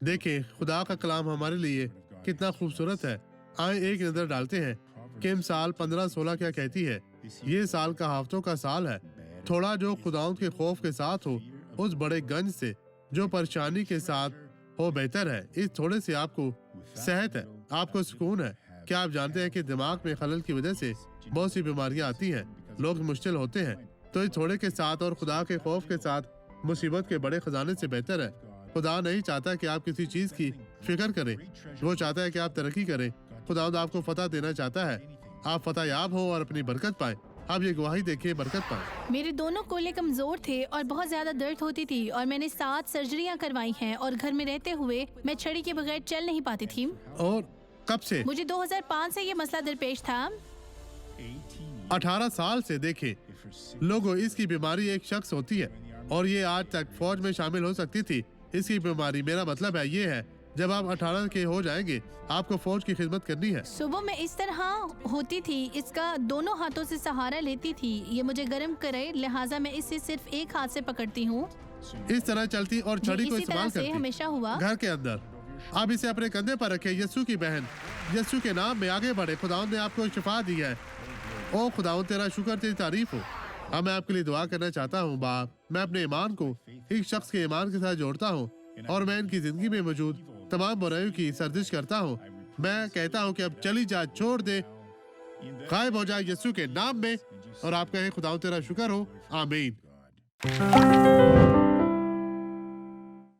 देखें खुदा का कलाम हमारे लिए कितना खूबसूरत है। आए एक नजर डालते हैं कि मिसाल 15:16 क्या कहती है। ये साल का हफ्तों का साल है। थोड़ा जो खुदाउंद के खौफ के साथ हो उस बड़े गंज से जो परेशानी के साथ हो बेहतर है। इस थोड़े से आपको सेहत है, आपको सुकून है। क्या आप जानते हैं कि दिमाग में खलल की वजह से बहुत सी बीमारियां आती हैं, लोग मुश्किल होते हैं। तो इस थोड़े के साथ और खुदा के खौफ के साथ मुसीबत के बड़े खजाने से बेहतर है। खुदा नहीं चाहता कि आप किसी चीज की फिक्र करें, वो चाहता है कि आप तरक्की करें। खुदा आपको फतह देना चाहता है, आप फतह याब हो और अपनी बरकत पाए। आप ये गवाही देखिए, बरकत पाए। मेरे दोनों कोले कमजोर थे और बहुत ज्यादा दर्द होती थी और मैंने 7 सर्जरियां करवाई हैं और घर में रहते हुए मैं छड़ी के बगैर चल नहीं पाती थी। और कब से? मुझे 2005 से ये मसला दरपेश था। 18 साल से। देखें लोगों, इसकी बीमारी एक शख्स होती है और ये आज तक फौज में शामिल हो सकती थी। इसकी बीमारी, मेरा मतलब है ये है, जब आप 18 के हो जाएंगे आपको फौज की खिदमत करनी है। सुबह में इस तरह होती थी, इसका दोनों हाथों से सहारा लेती थी। ये मुझे गर्म करे, लिहाजा मैं इसे सिर्फ एक हाथ से पकड़ती हूँ। इस तरह चलती और छड़ी को इसी तरह इस्तेमाल से करती हमेशा हुआ। घर के अंदर। आप इसे अपने कंधे पर रखें। यस्सु की बहन, यस्सु के नाम में आगे बढ़े। खुदावंद ने आपको शिफा दी है। ओ खुदावंद, तेरा शुक्र, तेरी तारीफ हो। अब मैं आपके लिए दुआ करना चाहता हूँ। बाप, मैं अपने ईमान को एक शख्स के ईमान के साथ जोड़ता हूँ और मैं इनकी जिंदगी में मौजूद तमाम बुराइयों की सर्जिश करता हूँ। मैं कहता हूँ कि अब चली जा, छोड़ दे, गायब हो जाए यीशु के नाम में। और आप कहें खुदावंद तेरा शुक्र हो। आमीन।